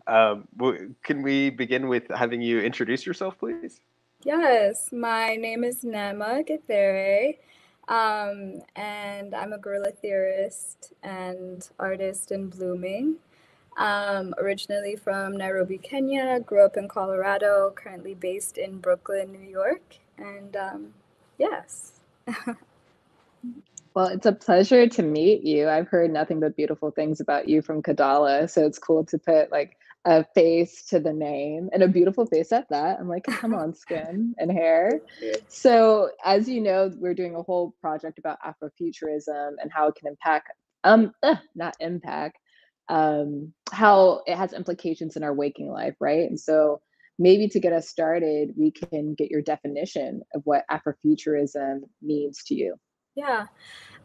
Can we begin with having you introduce yourself, please? Yes, my name is Neema Githere, and I'm a guerrilla theorist and artist in blooming. Originally from Nairobi, Kenya, grew up in Colorado, currently based in Brooklyn, New York, and yes. Well, it's a pleasure to meet you. I've heard nothing but beautiful things about you from Kadala, so it's cool to put like a face to the name and a beautiful face at that. I'm like, come on, skin and hair. So as you know, we're doing a whole project about Afrofuturism and how it can impact, not impact, how it has implications in our waking life, right? And so maybe to get us started, we can get your definition of what Afrofuturism means to you. Yeah,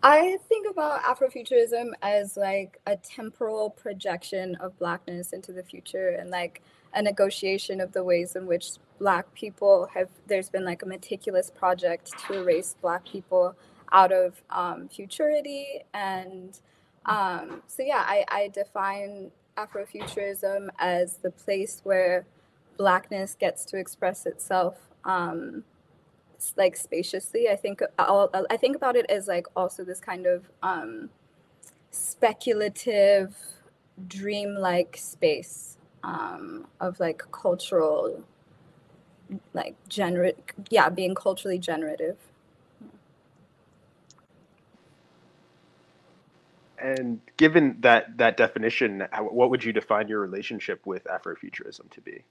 I think about Afrofuturism as like a temporal projection of Blackness into the future and like a negotiation of the ways in which Black people there's been like a meticulous project to erase Black people out of futurity. And so, yeah, I define Afrofuturism as the place where Blackness gets to express itself. Like spaciously. I think about it as like also this kind of speculative, dreamlike space of like cultural, like being culturally generative. And given that definition, what would you define your relationship with Afrofuturism to be?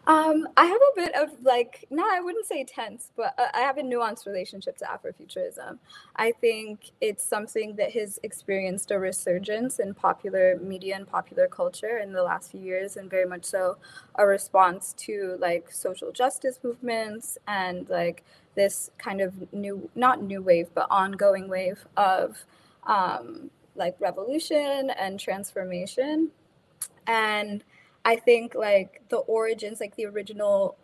I have a bit of like, no, I wouldn't say tense, but I have a nuanced relationship to Afrofuturism. I think it's something that has experienced a resurgence in popular media and popular culture in the last few years, and very much so a response to like social justice movements and like this kind of not new wave, but ongoing wave of like revolution and transformation. And I think like the origins, like the original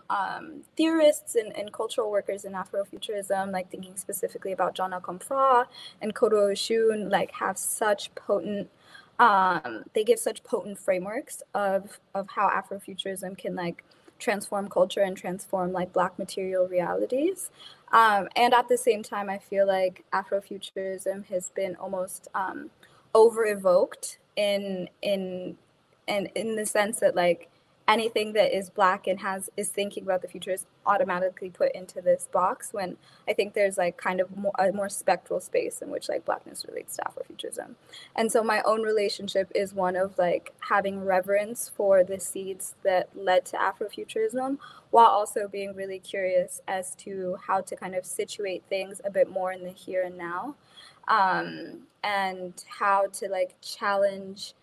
theorists and cultural workers in Afrofuturism, like thinking specifically about John Akomfra and Kodo Oshun, like have such potent, they give such potent frameworks of how Afrofuturism can like transform culture and transform like Black material realities. And at the same time, I feel like Afrofuturism has been almost over-evoked in the sense that like anything that is Black and is thinking about the future is automatically put into this box, when I think there's like kind of a more spectral space in which like Blackness relates to Afrofuturism. And so my own relationship is one of like having reverence for the seeds that led to Afrofuturism, while also being really curious as to how to kind of situate things a bit more in the here and now, and how to like challenge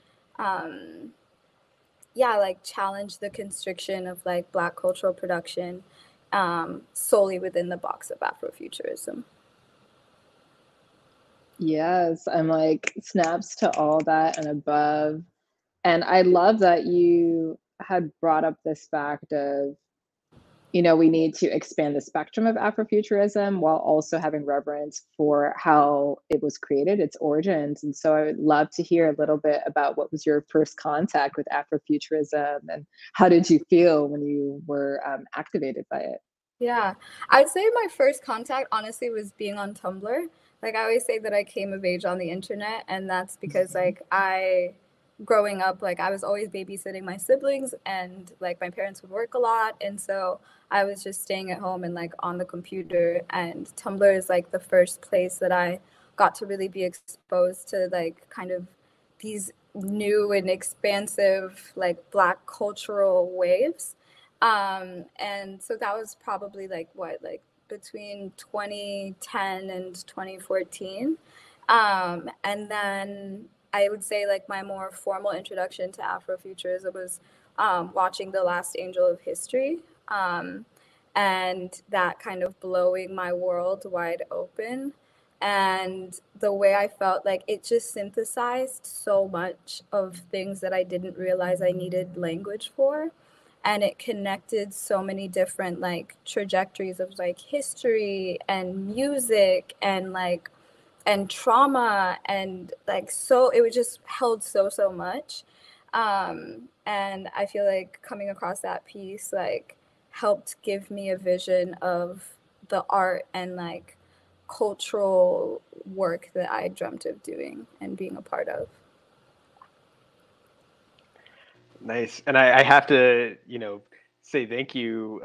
challenge the constriction of like Black cultural production solely within the box of Afrofuturism. Yes, I'm like snaps to all that and above. And I love that you had brought up this fact of, you know, we need to expand the spectrum of Afrofuturism while also having reverence for how it was created, its origins. And so I would love to hear a little bit about what was your first contact with Afrofuturism and how did you feel when you were activated by it? Yeah, I'd say my first contact honestly was being on Tumblr. Like I always say that I came of age on the internet, and that's because like growing up, like I was always babysitting my siblings, and like my parents would work a lot, and so I was just staying at home and like on the computer. And Tumblr is like the first place that I got to really be exposed to like kind of these new and expansive like Black cultural waves. And so that was probably like between 2010 and 2014. And then I would say like my more formal introduction to Afrofuturism was watching The Last Angel of History, and that kind of blowing my world wide open. And the way I felt like it just synthesized so much of things that I didn't realize I needed language for. And it connected so many different like trajectories of like history and music and like and trauma, and like so it was just held so much. And I feel like coming across that piece like helped give me a vision of the art and like cultural work that I dreamt of doing and being a part of. Nice. And I have to, say thank you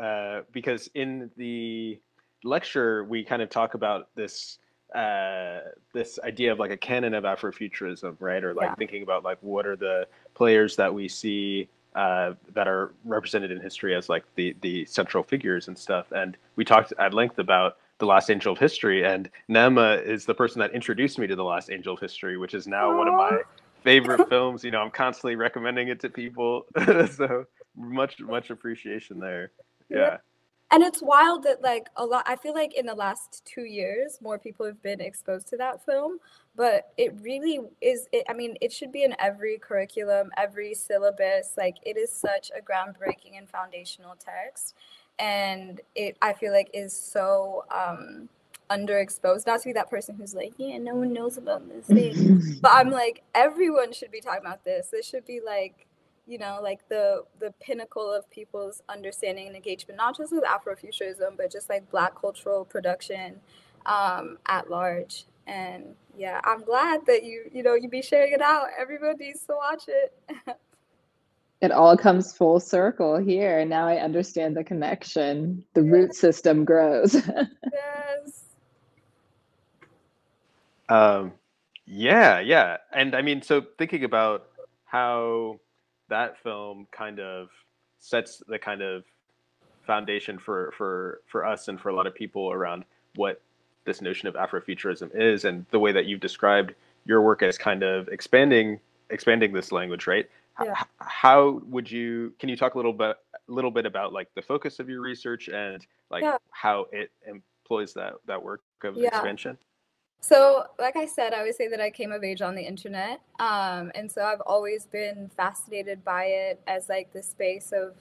because in the lecture we kind of talk about this idea of like a canon of Afrofuturism, right? Or like Yeah. thinking about like what are the players that we see that are represented in history as like the central figures and stuff. And we talked at length about The Last Angel of History, and Neema is the person that introduced me to The Last Angel of History, which is now one of my favorite films. I'm constantly recommending it to people. So much appreciation there. Yeah. And it's wild that like I feel like in the last 2 years, more people have been exposed to that film, but it really is, I mean, it should be in every curriculum, every syllabus. Like it is such a groundbreaking and foundational text. And I feel like is so underexposed. Not to be that person who's like, yeah, no one knows about this thing. But I'm like, everyone should be talking about this. This should be like, like the pinnacle of people's understanding and engagement, not just with Afrofuturism, but just like Black cultural production at large. And yeah, I'm glad that you be sharing it out. Everyone needs to watch it. It all comes full circle here. Now I understand the connection. The root system grows. Yes. Yeah. And I mean, so thinking about how that film kind of sets the kind of foundation for us and for a lot of people around what this notion of Afrofuturism is, and the way that you've described your work as kind of expanding this language, right? Yeah. How would can you talk a little bit about like the focus of your research and like how it employs that work of expansion? So, like I said, I always say that I came of age on the internet. And so I've always been fascinated by it as like the space of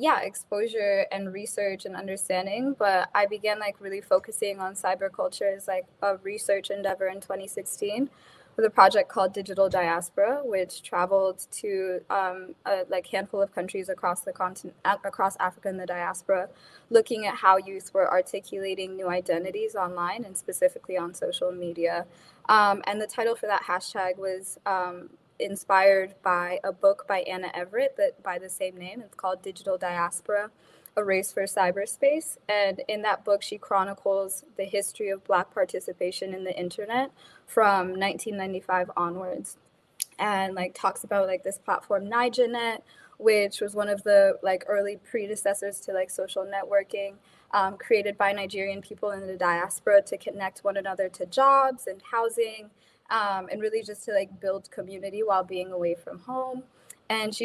exposure and research and understanding. But I began like really focusing on cyberculture as like a research endeavor in 2016 with a project called Digital Diaspora, which traveled to a handful of countries across the continent, across Africa and the diaspora, looking at how youth were articulating new identities online and specifically on social media. And the title for that hashtag was inspired by a book by Anna Everett that by the same name. It's called Digital Diaspora, A Race for Cyberspace. And in that book, she chronicles the history of Black participation in the internet from 1995 onwards, and like talks about like this platform Nigenet, which was one of the like early predecessors to like social networking, created by Nigerian people in the diaspora to connect one another to jobs and housing, and really just to like build community while being away from home. And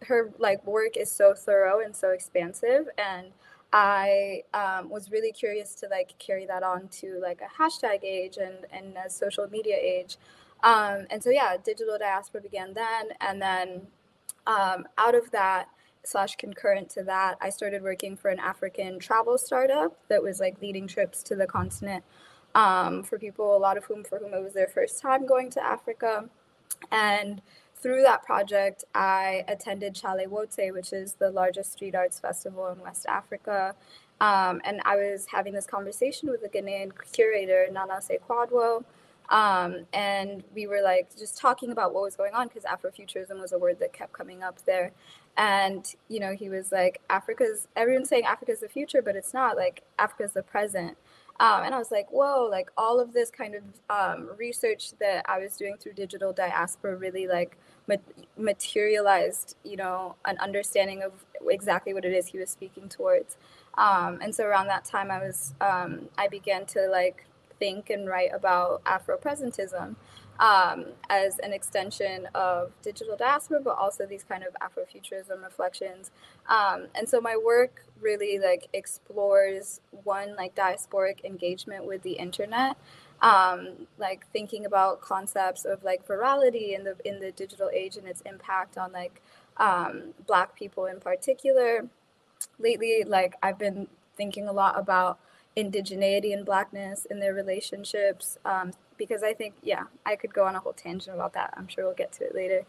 her like work is so thorough and so expansive, and I was really curious to like carry that on to like a hashtag age and a social media age. And so yeah, Digital Diaspora began then, and then out of that / concurrent to that, I started working for an African travel startup that was like leading trips to the continent for people, a lot of for whom it was their first time going to Africa. And through that project, I attended Chale Wote, which is the largest street arts festival in West Africa. And I was having this conversation with a Ghanaian curator, Nana Sekwadwo. And we were like just talking about what was going on, because Afrofuturism was a word that kept coming up there. And, he was like, everyone's saying Africa's the future, but it's not, like Africa's the present. And I was like, whoa, like all of this kind of research that I was doing through Digital Diaspora really like materialized, an understanding of exactly what it is he was speaking towards. And so around that time, I began to like think and write about Afro-presentism as an extension of Digital Diaspora, but also these kind of Afrofuturism reflections. And so my work really like explores one like diasporic engagement with the internet, like thinking about concepts of like virality in the digital age and its impact on like Black people in particular. Lately, like I've been thinking a lot about indigeneity and Blackness in their relationships, because I think, yeah, I could go on a whole tangent about that. I'm sure we'll get to it later.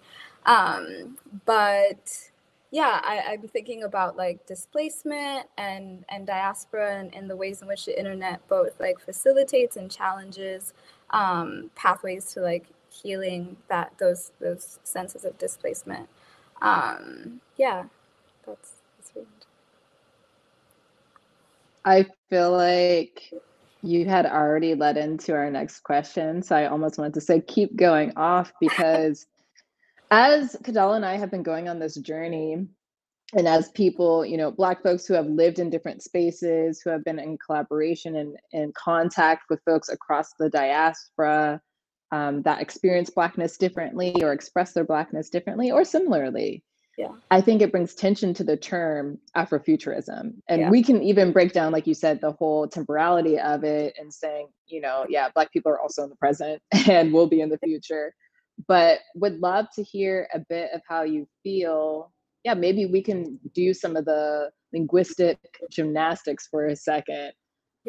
But yeah, I'm thinking about like displacement and diaspora and the ways in which the internet both like facilitates and challenges pathways to like healing those senses of displacement. Yeah, that's really interesting. I feel like you had already led into our next question, so I almost wanted to say keep going off, because as Kadala and I have been going on this journey, and as people, you know, Black folks who have lived in different spaces, who have been in collaboration and in contact with folks across the diaspora that experience Blackness differently or express their Blackness differently or similarly. Yeah. I think it brings tension to the term Afrofuturism. And Yeah. we can even break down, like you said, the whole temporality of it and saying, you know, yeah, Black people are also in the present and will be in the future. But would love to hear a bit of how you feel. Yeah, maybe we can do some of the linguistic gymnastics for a second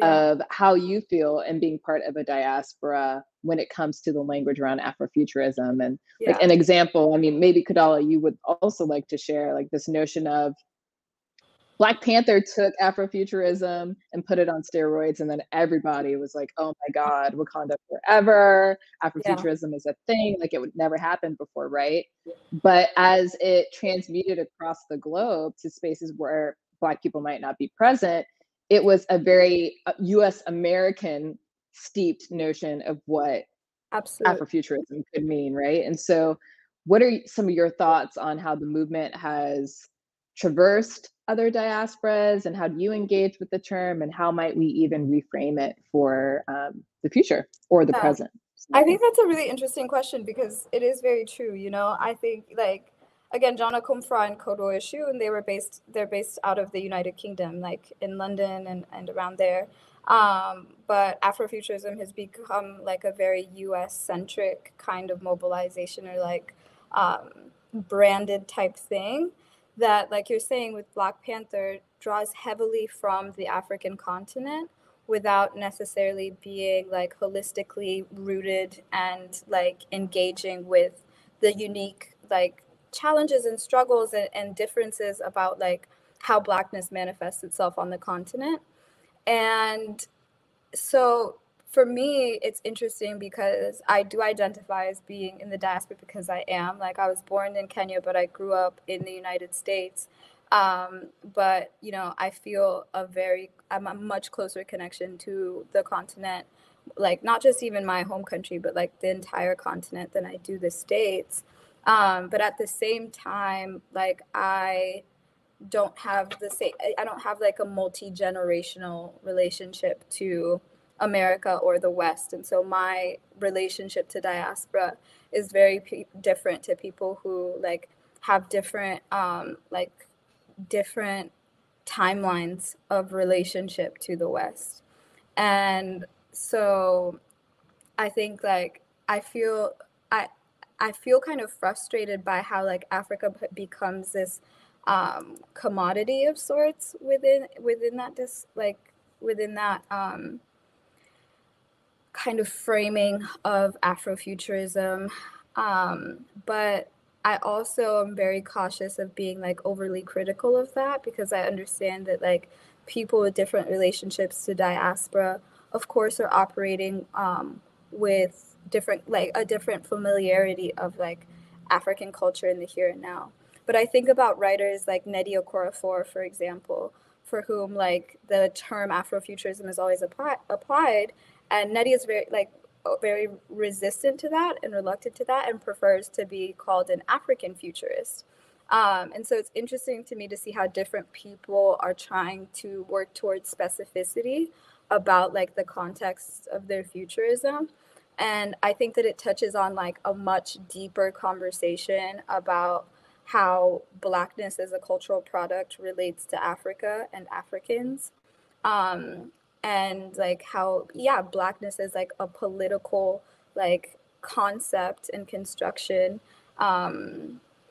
of how you feel and being part of a diaspora when it comes to the language around Afrofuturism. And like an example, I mean, maybe Kadala, you would also like to share like this notion of Black Panther took Afrofuturism and put it on steroids, and then everybody was like, oh my God, Wakanda forever, Afrofuturism is a thing, like it would never happen before, right? But as it transmuted across the globe to spaces where Black people might not be present, it was a very US American steeped notion of what Afrofuturism could mean, right? And so what are some of your thoughts on how the movement has traversed other diasporas, and how do you engage with the term, and how might we even reframe it for the future or the present? I think that's a really interesting question, because it is very true. You know, I think like, again, Jana Kumfra and Kodo Ishu, and they're based out of the United Kingdom, like in London and around there. But Afrofuturism has become like a very US centric kind of mobilization, or like branded type thing that, like you're saying with Black Panther, draws heavily from the African continent without necessarily being like holistically rooted and like engaging with the unique like challenges and struggles and differences about like how Blackness manifests itself on the continent. And so for me, it's interesting because I do identify as being in the diaspora, because I am. Like, I was born in Kenya, but I grew up in the United States. But, you know, I feel I'm a much closer connection to the continent, like not just even my home country, but like the entire continent than I do the States. But at the same time, like I don't have like a multi-generational relationship to America or the West. And so my relationship to diaspora is very different to people who like have different different timelines of relationship to the West. And so I think like I feel kind of frustrated by how like Africa becomes this commodity of sorts within that kind of framing of Afrofuturism. But I also am very cautious of being like overly critical of that, because I understand that like people with different relationships to diaspora, of course, are operating with a different familiarity of like African culture in the here and now. But I think about writers like Nnedi Okorafor, for example, for whom like the term Afrofuturism is always applied, and Nnedi is very resistant to that and reluctant to that, and prefers to be called an African futurist. And so it's interesting to me to see how different people are trying to work towards specificity about like the context of their futurism. And I think that it touches on like a much deeper conversation about how Blackness as a cultural product relates to Africa and Africans. And like how, Blackness is like a political like concept and construction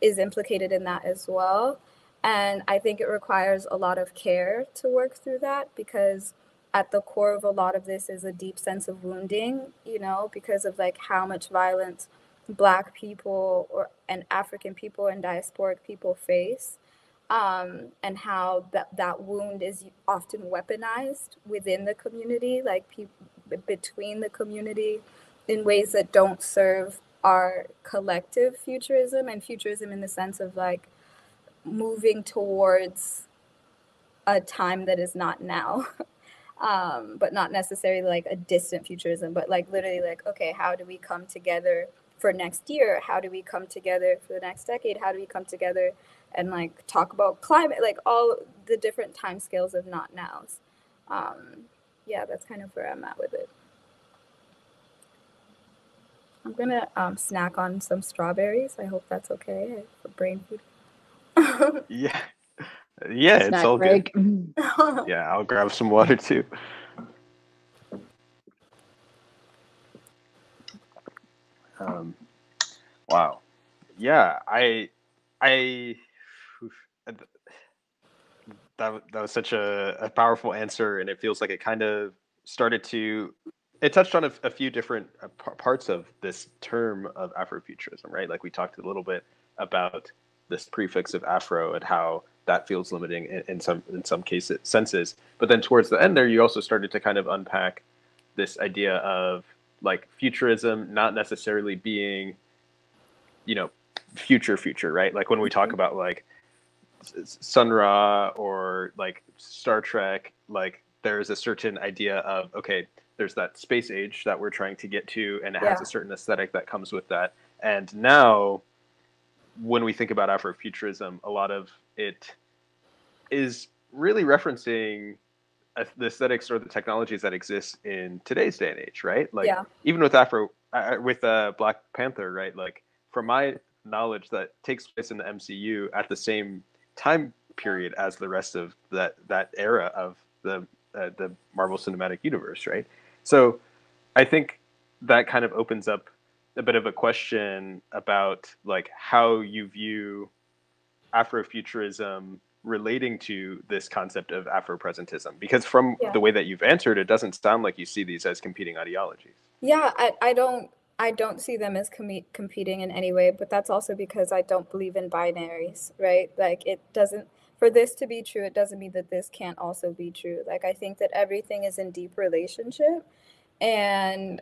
is implicated in that as well. And I think it requires a lot of care to work through that, because at the core of a lot of this is a deep sense of wounding, you know, because of like how much violence Black people and African people and diasporic people face, and how that wound is often weaponized within the community, like between the community, in ways that don't serve our collective futurism, and futurism in the sense of like moving towards a time that is not now. But not necessarily like a distant futurism, but like literally like, okay, how do we come together for next year? How do we come together for the next decade? How do we come together and like talk about climate, like all the different time scales of not nows? Yeah, that's kind of where I'm at with it. I'm gonna snack on some strawberries. I hope that's okay for brain food. Yeah. Yeah, Snack it's all break. good. Yeah, I'll grab some water too. Wow. Yeah, that was such a powerful answer, and it feels like it kind of it touched on a few different parts of this term of Afrofuturism, right? Like we talked a little bit about this prefix of Afro and how that feels limiting in some cases senses. But then towards the end there, you also started to kind of unpack this idea of like futurism not necessarily being, you know, future, right? Like when we talk about like Sun Ra or like Star Trek, like there's a certain idea of, okay, there's that space age that we're trying to get to, and it has a certain aesthetic that comes with that. And now when we think about Afrofuturism, a lot of it is really referencing the aesthetics or the technologies that exist in today's day and age, right? Like even with Black Panther, right? Like from my knowledge, that takes place in the MCU at the same time period as the rest of that era of the Marvel Cinematic Universe, right? So I think that kind of opens up a bit of a question about like how you view Afrofuturism relating to this concept of Afropresentism, because from the way that you've answered, it doesn't sound like you see these as competing ideologies. Yeah, I don't see them as competing in any way, but that's also because I don't believe in binaries, right? Like it doesn't, for this to be true, it doesn't mean that this can't also be true. Like I think that everything is in deep relationship. And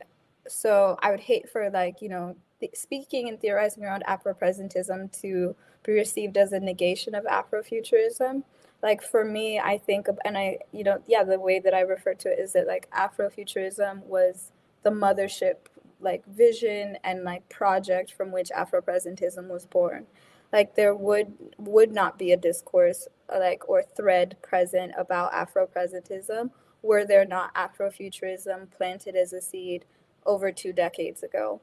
so I would hate for like, you know, speaking and theorizing around Afropresentism to be received as a negation of Afrofuturism. Like for me, I think, and I, you know, the way that I refer to it is that like Afrofuturism was the mothership, like vision and like project from which Afropresentism was born. Like there would not be a discourse like or thread present about Afropresentism were there not Afrofuturism planted as a seed over 2 decades ago.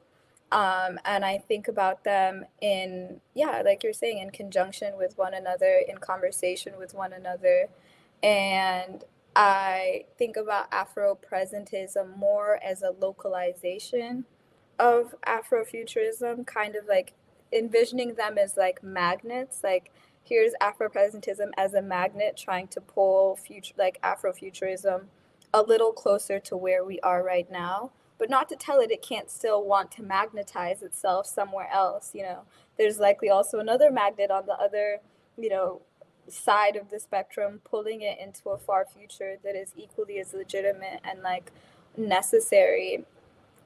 And I think about them in, like you're saying, in conjunction with one another, in conversation with one another. And I think about Afropresentism more as a localization of Afrofuturism, kind of like envisioning them as like magnets. Like here's Afropresentism as a magnet trying to pull Afrofuturism a little closer to where we are right now, but not to tell it can't still want to magnetize itself somewhere else. You know, there's likely also another magnet on the other, you know, side of the spectrum pulling it into a far future that is equally as legitimate and like necessary.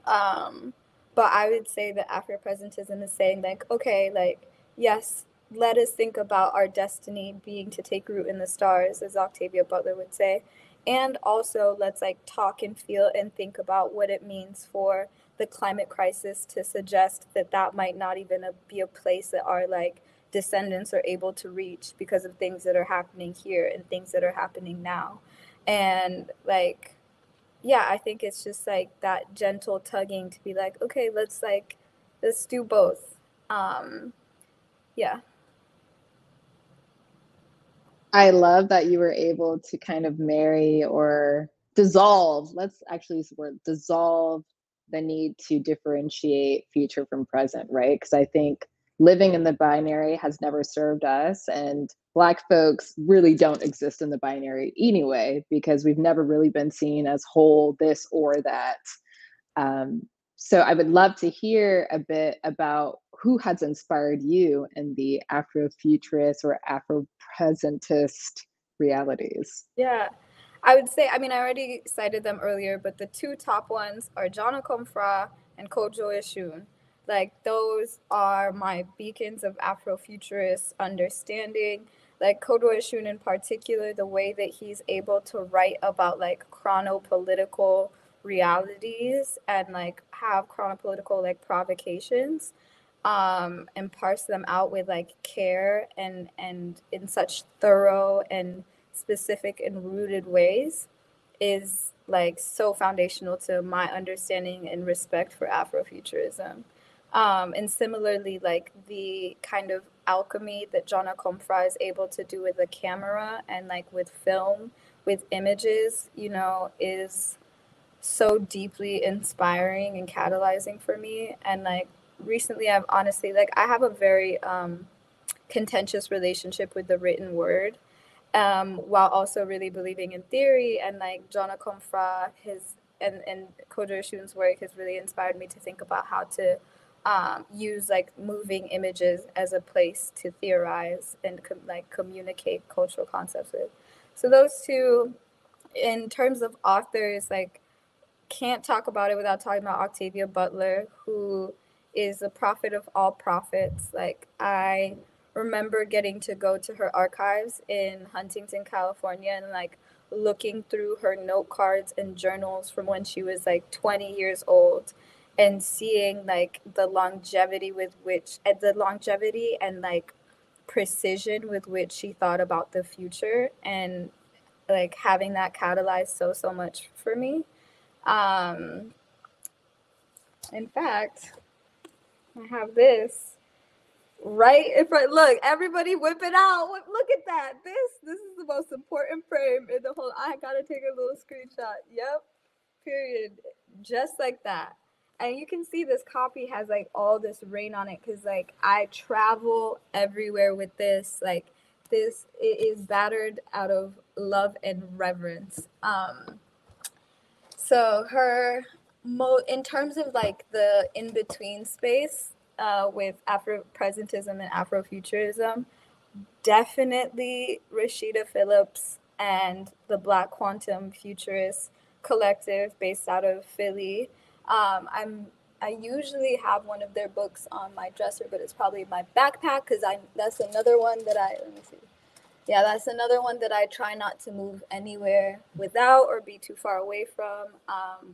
But I would say that Afropresentism is saying like, okay, like, yes, let us think about our destiny being to take root in the stars, as Octavia Butler would say. And also let's like talk and feel and think about what it means for the climate crisis to suggest that that might not even be a place that our like descendants are able to reach because of things that are happening here and things that are happening now. And like, I think it's just like that gentle tugging to be like, okay, let's do both. Yeah. I love that you were able to kind of marry or dissolve, let's actually use the word dissolve, the need to differentiate future from present, right? Because I think living in the binary has never served us, and Black folks really don't exist in the binary anyway, because we've never really been seen as whole, this or that. So I would love to hear a bit about who has inspired you in the Afrofuturist or Afropresentist realities. Yeah, I would say, I mean, I already cited them earlier, but the two top ones are John Okomfra and Kojo Eshun. Like, those are my beacons of Afrofuturist understanding. Like, Kojo Eshun in particular, the way that he's able to write about, like, chronopolitical realities and, like, have chronopolitical, like, provocations, and parse them out with, like, care and in such thorough and specific and rooted ways is like so foundational to my understanding and respect for Afrofuturism. And similarly, like the kind of alchemy that John Akomfra is able to do with the camera and like with film, with images, you know, is so deeply inspiring and catalyzing for me. And like recently, I've honestly, like, I have a very contentious relationship with the written word, while also really believing in theory. And like John Akomfra, his and Kojo Eshun's work has really inspired me to think about how to use like moving images as a place to theorize and like communicate cultural concepts with. So those two, in terms of authors, like can't talk about it without talking about Octavia Butler, who is the prophet of all prophets. Like, I remember getting to go to her archives in Huntington, California, and like looking through her note cards and journals from when she was like 20 years old, and seeing like the longevity and like precision with which she thought about the future, and like having that catalyze so much for me. In fact, I have this right in front. Look, everybody whip it out. Look at that. This is the most important frame in the whole. I gotta take a little screenshot. Yep. Period. Just like that. And you can see this copy has like all this rain on it because like I travel everywhere with this. Like this, it is battered out of love and reverence. So in terms of like the in-between space with Afropresentism and Afrofuturism, definitely Rashida Phillips and the Black Quantum Futurist Collective based out of Philly. I usually have one of their books on my dresser, but it's probably my backpack because that's another one that let me see. Yeah, that's another one that I try not to move anywhere without or be too far away from.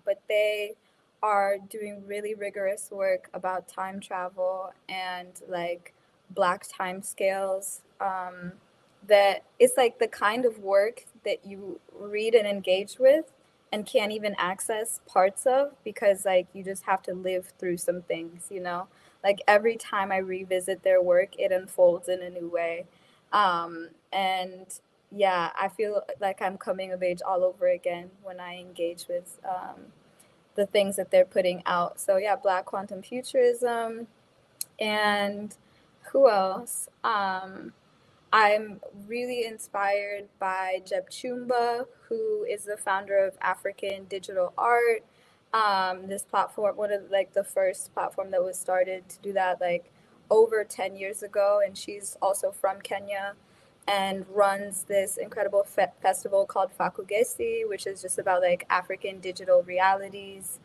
But they are doing really rigorous work about time travel and like Black time scales. That it's like the kind of work that you read and engage with and can't even access parts of because like you just have to live through some things, you know? Like every time I revisit their work, it unfolds in a new way. And yeah, I feel like I'm coming of age all over again when I engage with the things that they're putting out. So yeah, Black Quantum Futurism. And who else? I'm really inspired by Jeb Chumba, who is the founder of African Digital Art. This platform, one of like the first platform that was started to do that like over 10 years ago. And she's also from Kenya and runs this incredible festival called Fakugesi, which is just about like African digital realities.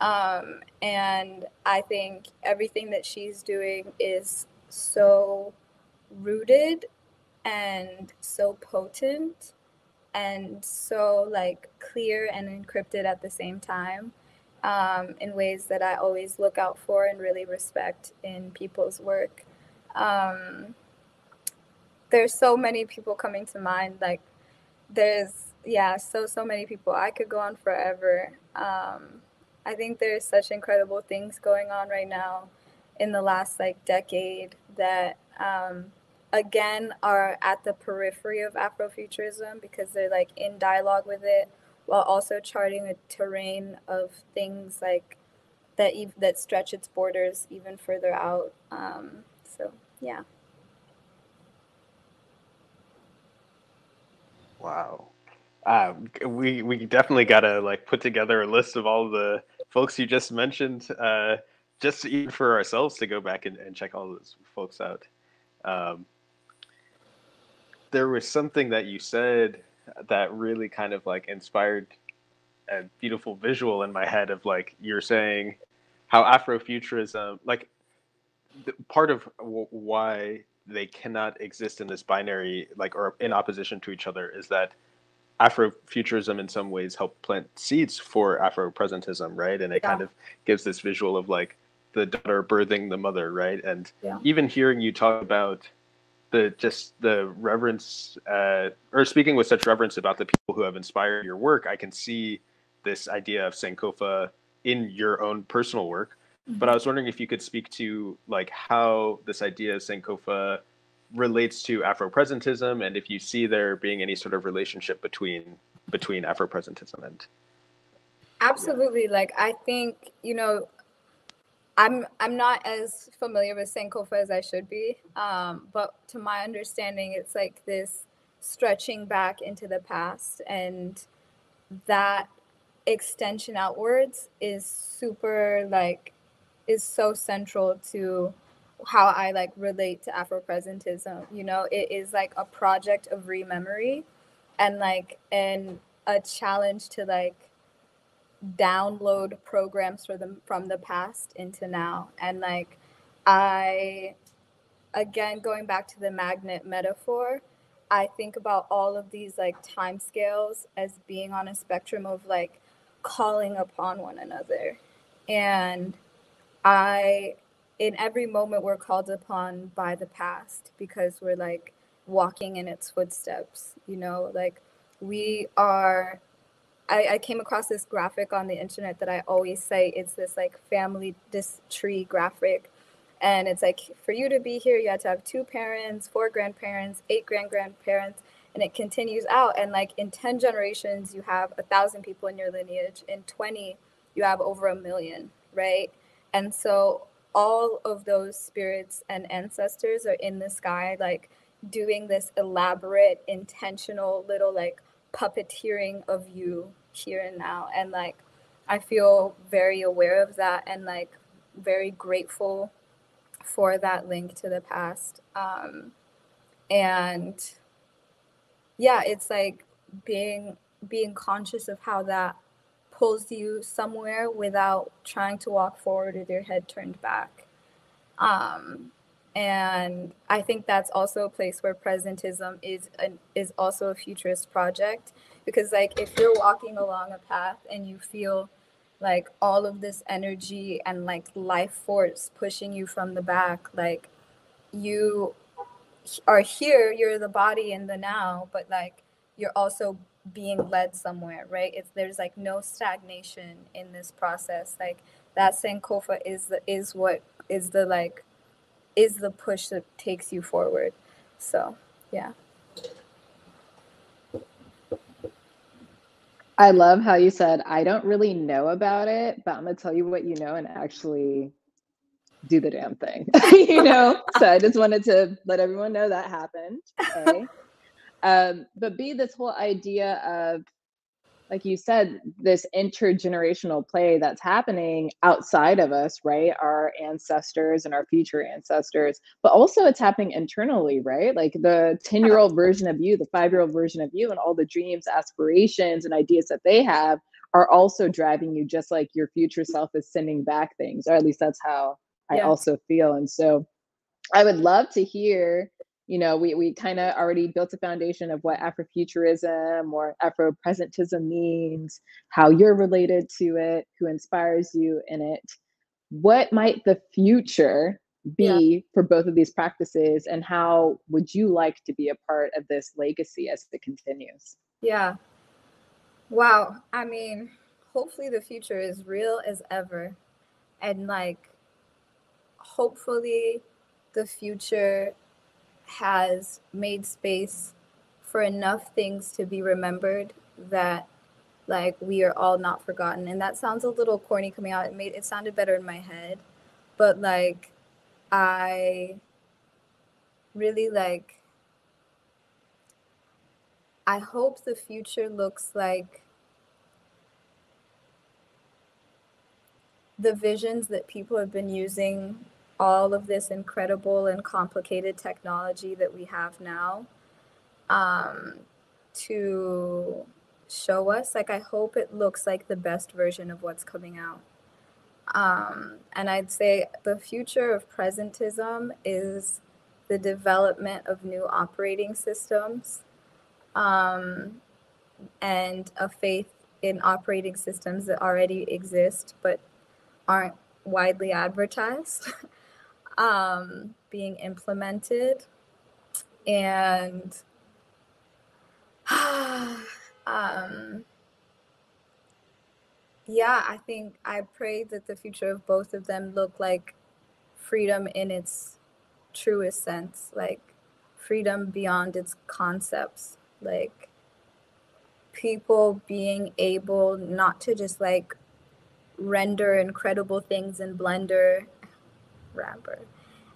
And I think everything that she's doing is so rooted and so potent and so like clear and encrypted at the same time, in ways that I always look out for and really respect in people's work. There's so many people coming to mind. Like so many people. I could go on forever. I think there's such incredible things going on right now in the last like decade that again are at the periphery of Afrofuturism because they're like in dialogue with it while also charting a terrain of things like that stretch its borders even further out. So yeah. Wow. We definitely gotta like put together a list of all the folks you just mentioned, just even for ourselves to go back and check all those folks out. Um, there was something that you said that really kind of like inspired a beautiful visual in my head of like you're saying how Afrofuturism, like part of why they cannot exist in this binary, like, or in opposition to each other, is that Afrofuturism in some ways helped plant seeds for Afropresentism, right? And it kind of gives this visual of like the daughter birthing the mother, right? And even hearing you talk about the reverence, or speaking with such reverence about the people who have inspired your work, I can see this idea of Sankofa in your own personal work. But I was wondering if you could speak to like how this idea of Sankofa relates to Afropresentism, and if you see there being any sort of relationship between Afropresentism and. Absolutely. Like, I think, you know, I'm not as familiar with Sankofa as I should be, but to my understanding, it's like this stretching back into the past, and that extension outwards is super like is so central to how I like relate to Afropresentism. You know, it is like a project of rememory, and like a challenge to like download programs for them from the past into now. And like I again, going back to the magnet metaphor, I think about all of these like time scales as being on a spectrum of like calling upon one another. And in every moment, we're called upon by the past because we're like walking in its footsteps, you know, like we are. I came across this graphic on the internet that I always say, it's this like this tree graphic. And it's like, for you to be here, you had to have 2 parents, 4 grandparents, 8 grandparents, and it continues out. And like in 10 generations, you have 1,000 people in your lineage. In 20, you have over 1 million, right? And so all of those spirits and ancestors are in the sky, like doing this elaborate, intentional little like puppeteering of you here and now. And like I feel very aware of that and like very grateful for that link to the past. And yeah, it's like being conscious of how that pulls you somewhere without trying to walk forward with your head turned back. And I think that's also a place where presentism is also a futurist project, because like if you're walking along a path and you feel like all of this energy and like life force pushing you from the back, like you are here, you're the body in the now, but like you're also being led somewhere, right? There's like no stagnation in this process. Like that Sankofa is the push that takes you forward. So yeah. I love how you said, I don't really know about it, but I'm gonna tell you what you know and actually do the damn thing. You know? So I just wanted to let everyone know that happened. Okay. But B, this whole idea of, like you said, this intergenerational play that's happening outside of us, right? Our ancestors and our future ancestors, but also it's happening internally, right? Like the 10-year-old version of you, the 5-year-old version of you, and all the dreams, aspirations, and ideas that they have are also driving you, just like your future self is sending back things, or at least that's how I also feel. And so I would love to hear, you know, we kind of already built a foundation of what Afrofuturism or Afropresentism means, how you're related to it, who inspires you in it. What might the future be for both of these practices, and how would you like to be a part of this legacy as it continues? Yeah. Wow. I mean, hopefully the future is real as ever. And like, hopefully the future has made space for enough things to be remembered that like we are all not forgotten. And that sounds a little corny coming out. It sounded better in my head, but like I really like, I hope the future looks like the visions that people have been using all of this incredible and complicated technology that we have now to show us. Like, I hope it looks like the best version of what's coming out. And I'd say the future of presentism is the development of new operating systems and a faith in operating systems that already exist but aren't widely advertised being implemented. And yeah, I think I pray that the future of both of them look like freedom in its truest sense, like freedom beyond its concepts, like people being able not to just like render incredible things in Blender, rapper,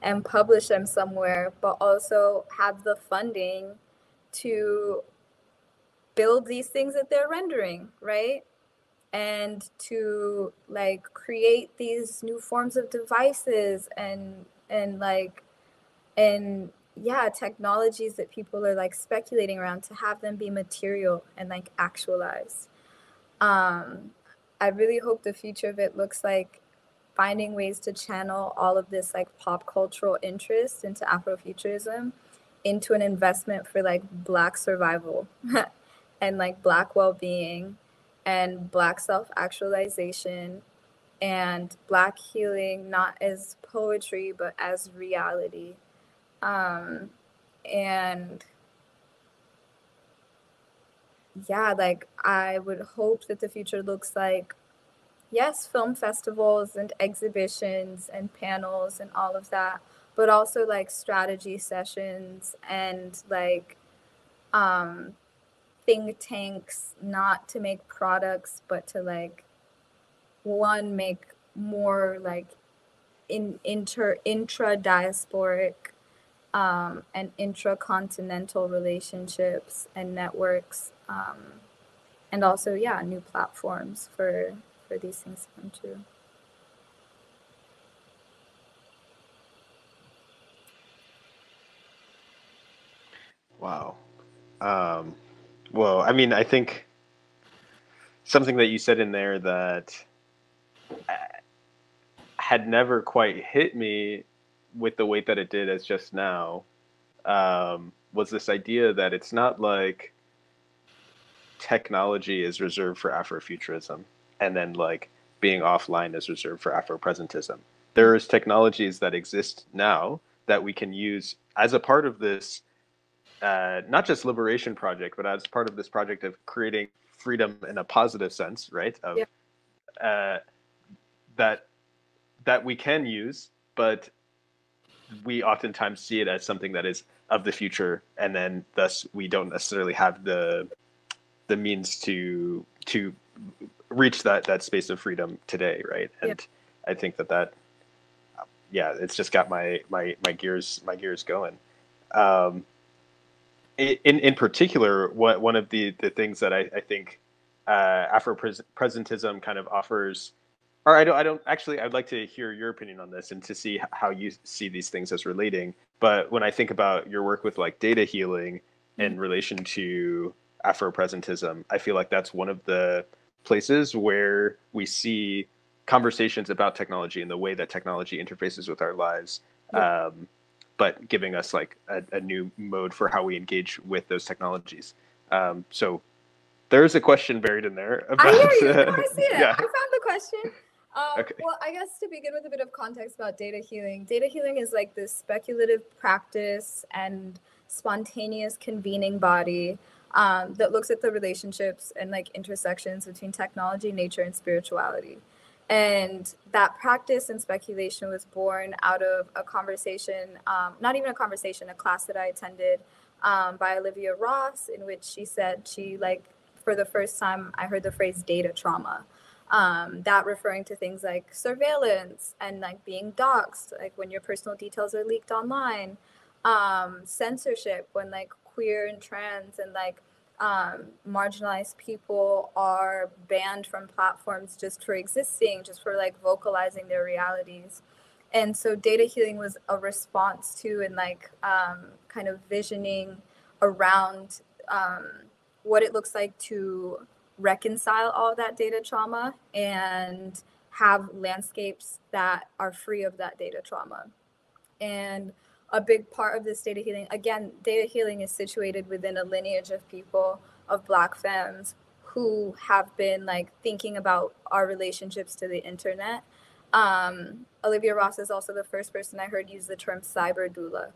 and publish them somewhere, but also have the funding to build these things that they're rendering, right? And to like create these new forms of devices and yeah, technologies that people are like speculating around, to have them be material and like actualized. I really hope the future of it looks like finding ways to channel all of this like pop cultural interest into Afrofuturism into an investment for like Black survival and like Black well-being and Black self-actualization and Black healing, not as poetry, but as reality. And yeah, like I would hope that the future looks like, yes, film festivals and exhibitions and panels and all of that, but also like strategy sessions and like think tanks, not to make products, but to like make more like intra-diasporic and intracontinental relationships and networks, and also, yeah, new platforms for these things to come true. Wow. Well, I mean, I think something that you said in there that had never quite hit me with the weight that it did as just now, was this idea that it's not like technology is reserved for Afrofuturism and then like being offline is reserved for Afropresentism. There's technologies that exist now that we can use as a part of this, not just liberation project, but as part of this project of creating freedom in a positive sense, right? Of that we can use, but we oftentimes see it as something that is of the future, and then thus we don't necessarily have the means to reach that space of freedom today, right? And I think that yeah, it's just got my gears going. In particular, one of the things that I think Afropresentism kind of offers, or I don't actually, I'd like to hear your opinion on this and to see how you see these things as relating. But when I think about your work with like data healing in relation to Afropresentism, I feel like that's one of the places where we see conversations about technology and the way that technology interfaces with our lives, but giving us like a new mode for how we engage with those technologies. So there's a question buried in there about, I hear you. No, I see it. Yeah. I found the question. Okay. Well, I guess to begin with a bit of context about data healing is like this speculative practice and spontaneous convening body that looks at the relationships and like intersections between technology, nature, and spirituality. And that practice and speculation was born out of a conversation, not even a conversation, a class that I attended by Olivia Ross, in which she said she, like, for the first time, I heard the phrase data trauma. That referring to things like surveillance and like being doxxed, like when your personal details are leaked online, censorship when like queer and trans and like marginalized people are banned from platforms just for existing, just for like vocalizing their realities. And so data healing was a response to and like kind of visioning around what it looks like to reconcile all that data trauma and have landscapes that are free of that data trauma. And a big part of this data healing, again, data healing is situated within a lineage of people, of Black femmes who have been like thinking about our relationships to the internet. Olivia Ross is also the first person I heard use the term cyber doula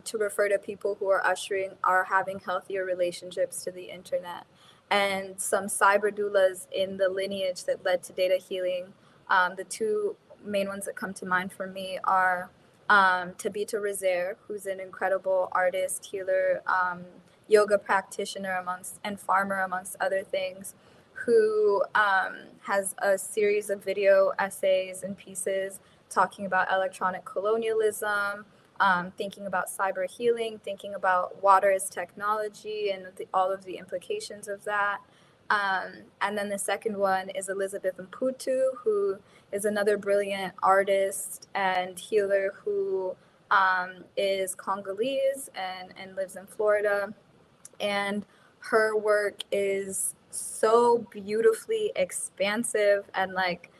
to refer to people who are having healthier relationships to the internet. And some cyber doulas in the lineage that led to data healing, the two main ones that come to mind for me are Tabitha Rezaire, who's an incredible artist, healer, yoga practitioner and farmer, amongst other things, who has a series of video essays and pieces talking about electronic colonialism, thinking about cyber healing, thinking about water as technology and all of the implications of that. And then the second one is Elizabeth Mputu, who is another brilliant artist and healer who is Congolese and lives in Florida. And her work is so beautifully expansive and like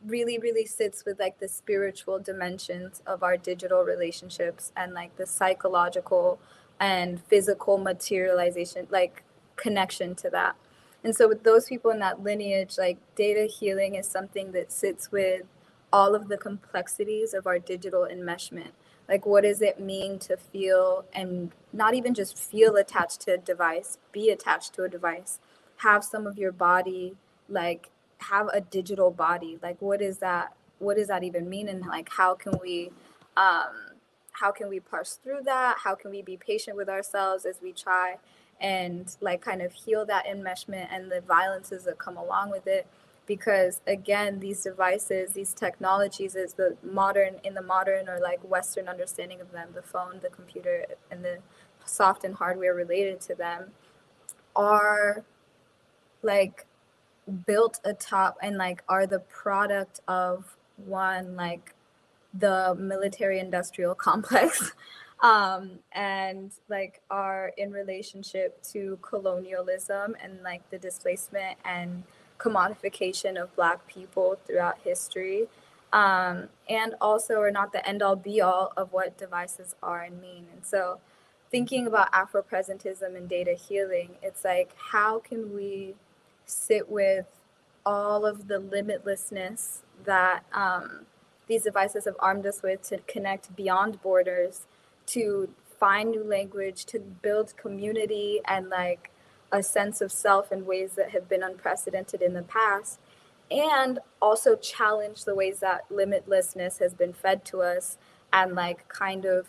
really, really sits with like the spiritual dimensions of our digital relationships and like the psychological and physical materialization, like connection to that. And so with those people in that lineage, like data healing is something that sits with all of the complexities of our digital enmeshment. Like, what does it mean to feel, and not even just feel attached to a device, be attached to a device, have some of your body, like have a digital body? Like, what is that? What does that even mean? And like, how can we parse through that? How can we be patient with ourselves as we try and like kind of heal that enmeshment and the violences that come along with it? Because again, these devices, these technologies, is the modern or like Western understanding of them, the phone, the computer, and the soft and hardware related to them, are like built atop and like are the product of one, like the military industrial complex, and like are in relationship to colonialism and like the displacement and commodification of Black people throughout history, and also are not the end all be all of what devices are and mean. And so thinking about Afropresentism and data healing, it's like, how can we sit with all of the limitlessness that these devices have armed us with to connect beyond borders, to find new language, to build community and like a sense of self in ways that have been unprecedented in the past, and also challenge the ways that limitlessness has been fed to us, and like kind of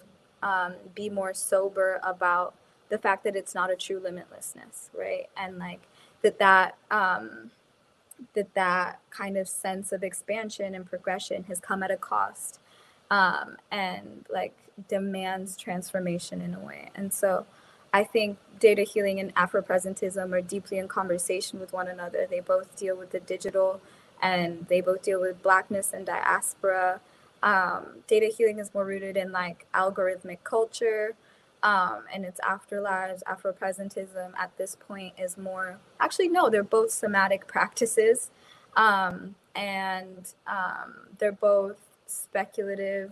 be more sober about the fact that it's not a true limitlessness, right? And like that kind of sense of expansion and progression has come at a cost, and like demands transformation in a way. And so I think data healing and Afropresentism are deeply in conversation with one another. They both deal with the digital and they both deal with Blackness and diaspora. Data healing is more rooted in like algorithmic culture and its afterlives. Afropresentism at this point is more, actually, no, they're both somatic practices, and they're both speculative,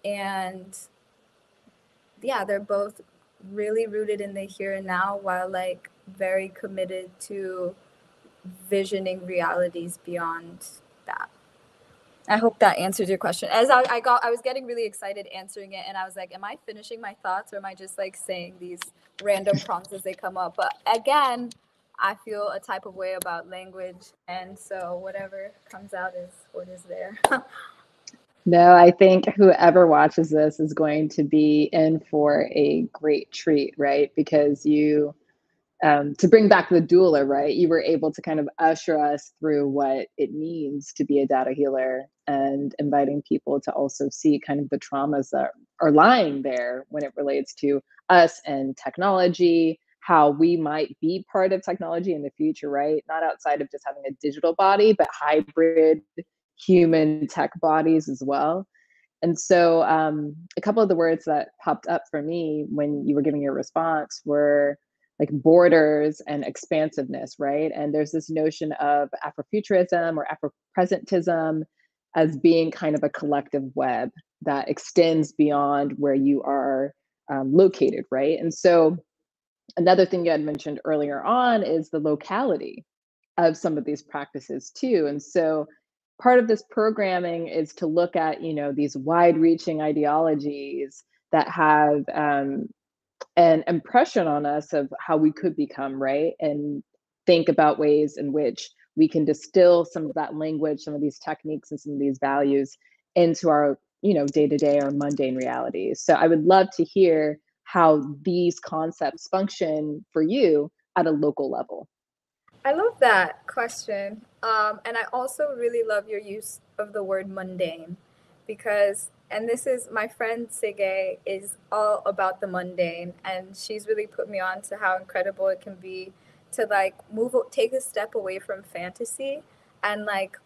and yeah, they're both really rooted in the here and now, while like very committed to visioning realities beyond that. I hope that answers your question. As I was getting really excited answering it, and I was like, am I finishing my thoughts, or am I just like saying these random prompts as they come up? But again, I feel a type of way about language, and so whatever comes out is what is there. No, I think whoever watches this is going to be in for a great treat, right? Because you, to bring back the doula, right? You were able to kind of usher us through what it means to be a data healer and inviting people to also see kind of the traumas that are lying there when it relates to us and technology, how we might be part of technology in the future, right? Not outside of just having a digital body, but hybrid human tech bodies as well. And so a couple of the words that popped up for me when you were giving your response were like borders and expansiveness, right? And there's this notion of Afrofuturism or Afropresentism as being kind of a collective web that extends beyond where you are located, right? And so another thing you had mentioned earlier on is the locality of some of these practices too. And so part of this programming is to look at, you know, these wide-reaching ideologies that have an impression on us of how we could become, right? And think about ways in which we can distill some of that language, some of these techniques, and some of these values into our, you know, day-to-day or mundane realities. So I would love to hear how these concepts function for you at a local level. I love that question. And I also really love your use of the word mundane because, and this is my friend Sige is all about the mundane, and she's really put me on to how incredible it can be to like take a step away from fantasy and like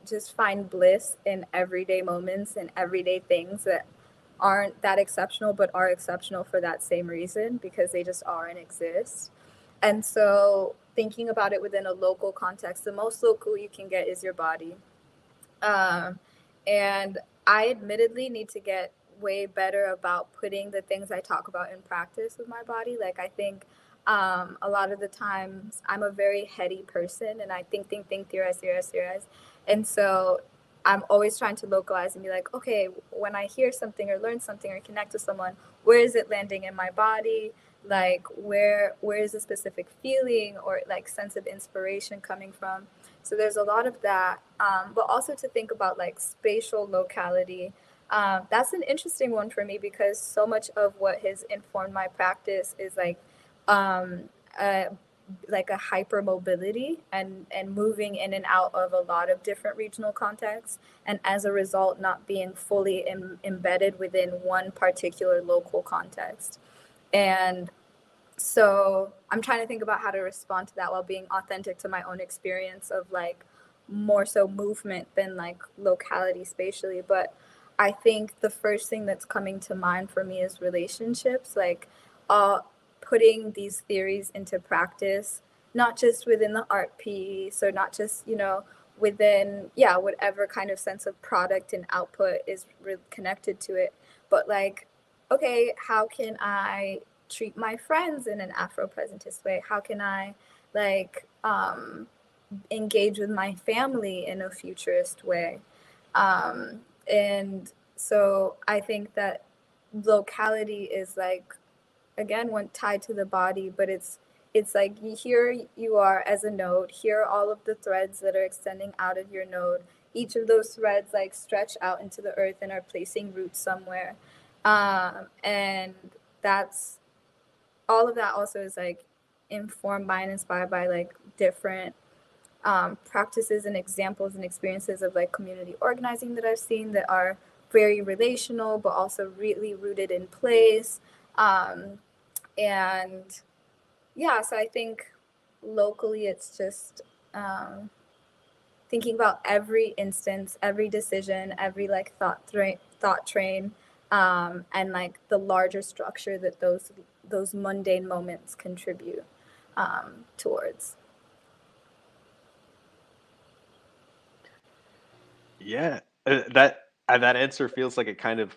just find bliss in everyday moments and everyday things that aren't that exceptional, but are exceptional for that same reason because they just are and exist. And so thinking about it within a local context, the most local you can get is your body. And I admittedly need to get way better about putting the things I talk about in practice with my body. Like I think a lot of the times I'm a very heady person and I think, theorize. And so I'm always trying to localize and be like, okay, when I hear something or learn something or connect with someone, where is it landing in my body? Like where is a specific feeling or like sense of inspiration coming from? So there's a lot of that, but also to think about like spatial locality. That's an interesting one for me because so much of what has informed my practice is like a hypermobility and moving in and out of a lot of different regional contexts, and as a result not being fully embedded within one particular local context. And so I'm trying to think about how to respond to that while being authentic to my own experience of like more so movement than like locality spatially. But I think the first thing that's coming to mind for me is relationships, like putting these theories into practice, not just within the art piece or not just, you know, within, whatever kind of sense of product and output is connected to it. But like, okay, how can I treat my friends in an Afro-presentist way? How can I like engage with my family in a futurist way? And so I think that locality is like, again, one tied to the body, but it's like here you are as a node, here are all of the threads that are extending out of your node. Each of those threads like stretch out into the earth and are placing roots somewhere. And that's all of that also is like informed by and inspired by like different practices and examples and experiences of like community organizing that I've seen that are very relational, but also really rooted in place. And yeah, so I think locally it's just thinking about every instance, every decision, every like thought train, and like the larger structure that those mundane moments contribute towards. Yeah, that answer feels like it kind of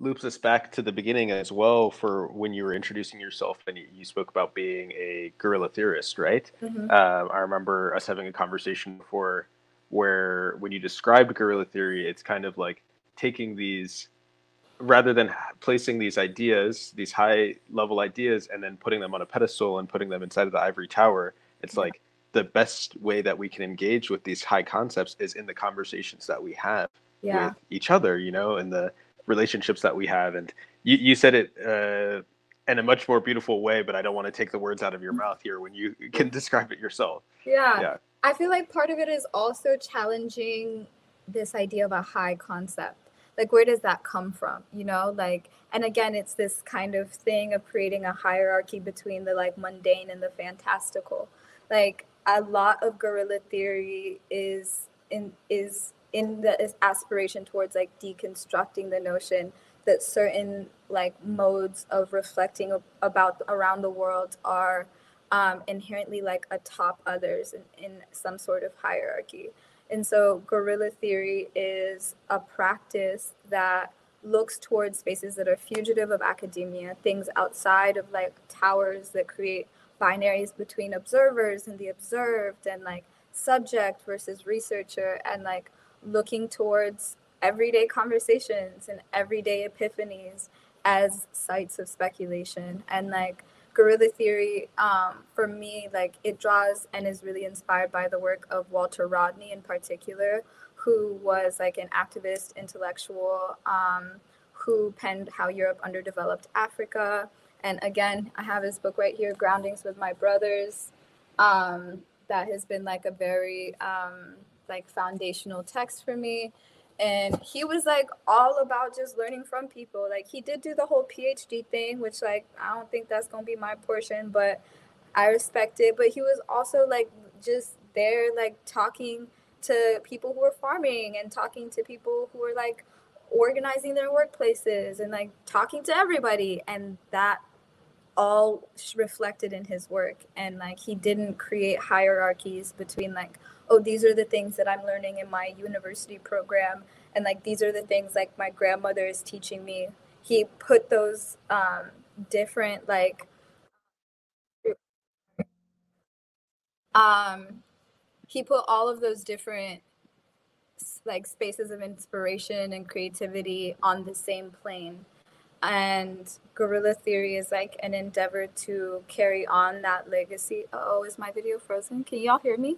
loops us back to the beginning as well for when you were introducing yourself and you spoke about being a guerrilla theorist, right? Mm-hmm. I remember us having a conversation before where when you described guerrilla theory, it's kind of like taking these, rather than placing these ideas, these high level ideas, and then putting them on a pedestal and putting them inside of the ivory tower. It's like the best way that we can engage with these high concepts is in the conversations that we have with each other, you know, and the relationships that we have. And you said it in a much more beautiful way, but I don't want to take the words out of your mouth here when you can describe it yourself. Yeah. I feel like part of it is also challenging this idea of a high concept. Like, where does that come from? You know, like, and again, it's this kind of thing of creating a hierarchy between the like mundane and the fantastical. Like, a lot of guerrilla theory is in the aspiration towards like deconstructing the notion that certain like modes of reflecting about around the world are inherently like atop others in some sort of hierarchy. And so guerrilla theory is a practice that looks towards spaces that are fugitive of academia, things outside of like towers that create binaries between observers and the observed, and like subject versus researcher, and like looking towards everyday conversations and everyday epiphanies as sites of speculation. And like guerrilla theory, for me, like it draws and is really inspired by the work of Walter Rodney in particular, who was like an activist intellectual who penned How Europe Underdeveloped Africa. And again, I have his book right here, Groundings with My Brothers. That has been like a very like foundational text for me. And he was like all about just learning from people. Like he did do the whole PhD thing, which like I don't think that's gonna be my portion, but I respect it. But he was also like just there like talking to people who were farming and talking to people who were like organizing their workplaces and like talking to everybody, and that all reflected in his work. And like he didn't create hierarchies between like, oh, these are the things that I'm learning in my university program, and like these are the things like my grandmother is teaching me. He put those different like he put all of those different like spaces of inspiration and creativity on the same plane. And guerrilla theory is like an endeavor to carry on that legacy. Oh, is my video frozen? Can y'all hear me?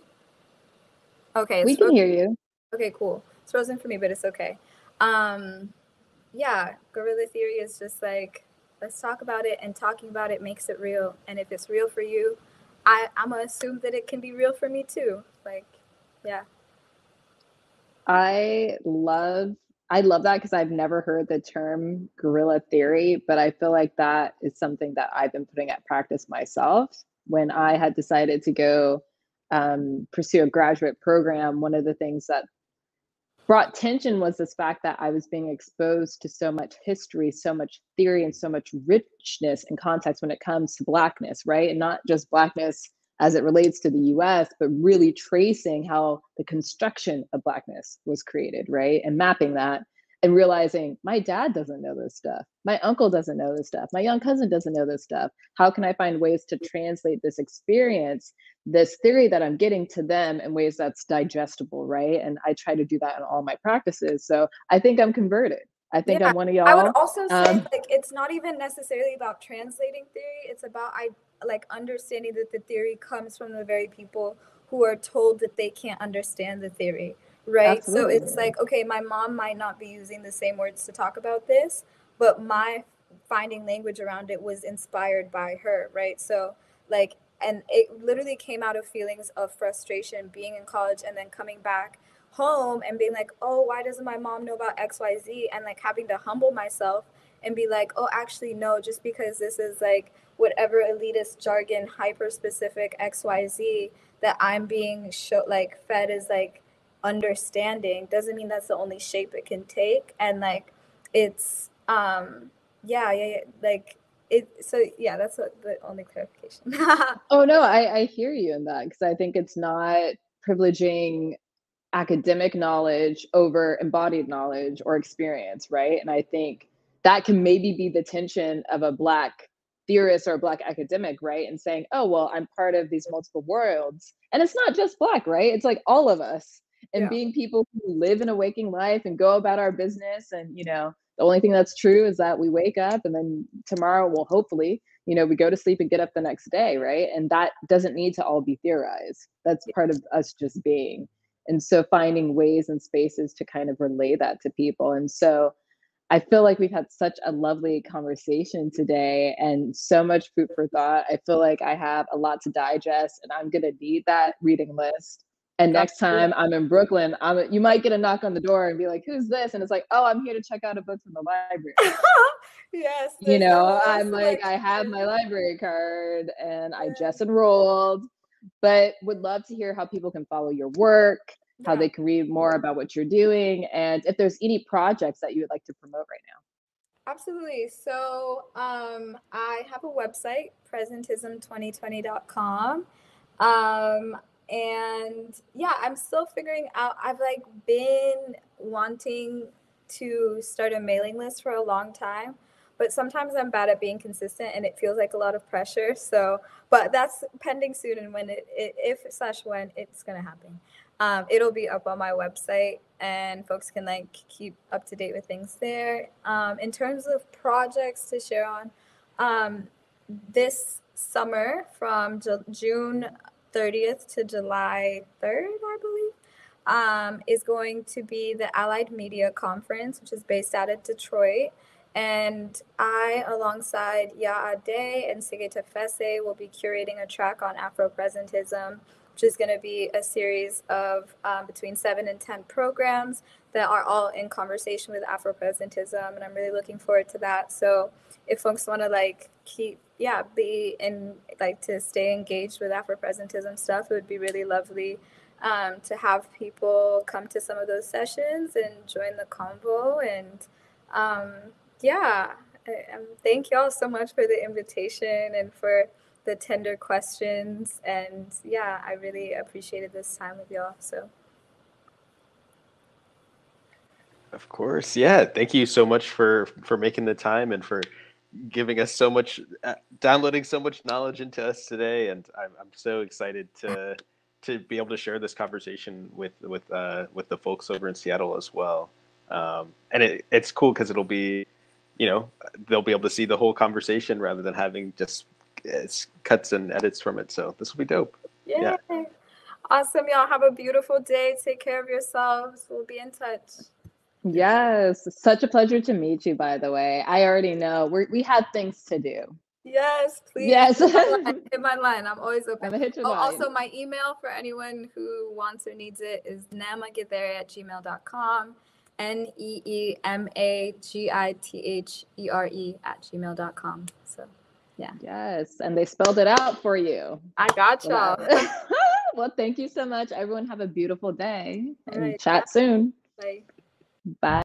Okay, we can hear you. Okay, cool. It's frozen for me, but it's okay. Yeah, guerrilla theory is just like, let's talk about it, and talking about it makes it real. And if it's real for you, I'm gonna assume that it can be real for me too. Like, yeah. I love that, because I've never heard the term guerrilla theory, but I feel like that is something that I've been putting at practice myself. When I had decided to go pursue a graduate program, one of the things that brought tension was this fact that I was being exposed to so much history, so much theory, and so much richness and context when it comes to Blackness, right? And not just Blackness as it relates to the US, but really tracing how the construction of Blackness was created, right? And mapping that and realizing my dad doesn't know this stuff. My uncle doesn't know this stuff. My young cousin doesn't know this stuff. How can I find ways to translate this experience, this theory that I'm getting, to them in ways that's digestible, right? And I try to do that in all my practices. So I think I'm converted. I think I'm one of y'all. I would also say like it's not even necessarily about translating theory. It's about like understanding that the theory comes from the very people who are told that they can't understand the theory, right? Absolutely. So it's like, okay, my mom might not be using the same words to talk about this, but my finding language around it was inspired by her, right? So like, and it literally came out of feelings of frustration being in college and then coming back home and being like, oh, why doesn't my mom know about XYZ? And like having to humble myself and be like, oh, actually, no, just because this is like whatever elitist jargon, hyper specific XYZ that I'm being like fed as like understanding doesn't mean that's the only shape it can take. And like it's yeah, like it. So yeah, that's the only clarification. Oh no, I hear you in that, because I think it's not privileging academic knowledge over embodied knowledge or experience, right? And I think that can maybe be the tension of a Black theorist or a Black academic, right? And saying, oh, well, I'm part of these multiple worlds. And it's not just Black, right? It's like all of us. And being people who live in a waking life and go about our business. And, you know, the only thing that's true is that we wake up, and then tomorrow, well, hopefully, you know, we go to sleep and get up the next day, right? And that doesn't need to all be theorized. That's part of us just being. And so finding ways and spaces to kind of relay that to people. And so I feel like we've had such a lovely conversation today and so much food for thought. I feel like I have a lot to digest, and I'm going to need that reading list And next time I'm in Brooklyn, you might get a knock on the door and be like, "Who's this?" And it's like, "Oh, I'm here to check out a book from the library." Yes. You know, I'm like, I have my library card and I just enrolled, but would love to hear how people can follow your work, how they can read more about what you're doing, and if there's any projects that you would like to promote right now. Absolutely. So I have a website, presentism2020.com. And yeah, I'm still figuring out, I've like been wanting to start a mailing list for a long time, but sometimes I'm bad at being consistent and it feels like a lot of pressure. So, but that's pending soon. And when when it's going to happen, it'll be up on my website and folks can like keep up to date with things there. In terms of projects to share on, this summer from June 30th to July 3rd, I believe, is going to be the Allied Media Conference, which is based out of Detroit. And I, alongside Yaa Ade and Sige Tefese, will be curating a track on Afro-presentism, which is going to be a series of between 7 and 10 programs that are all in conversation with Afro-presentism. And I'm really looking forward to that. So if folks want to like be in like to stay engaged with Afro-presentism stuff, it would be really lovely to have people come to some of those sessions and join the convo. And thank y'all so much for the invitation and for the tender questions. And yeah, I really appreciated this time with y'all. So. Of course. Yeah. Thank you so much for making the time and for giving us so much, downloading so much knowledge into us today. And I'm so excited to be able to share this conversation with the folks over in Seattle as well. And it's cool because it'll be, they'll be able to see the whole conversation rather than having just cuts and edits from it. So this will be dope. Yay. Yeah. Awesome. Y'all have a beautiful day. Take care of yourselves. We'll be in touch. Yes. Such a pleasure to meet you, by the way. I already know we had things to do. Yes, please. Yes. Hit my line. I'm always open. Also, my email for anyone who wants or needs it is neemagithere@gmail.com. NEEMAGITHERE@gmail.com. So, yeah. Yes. And they spelled it out for you. I got y'all. Well, thank you so much. Everyone have a beautiful day and chat soon. Bye. Bye.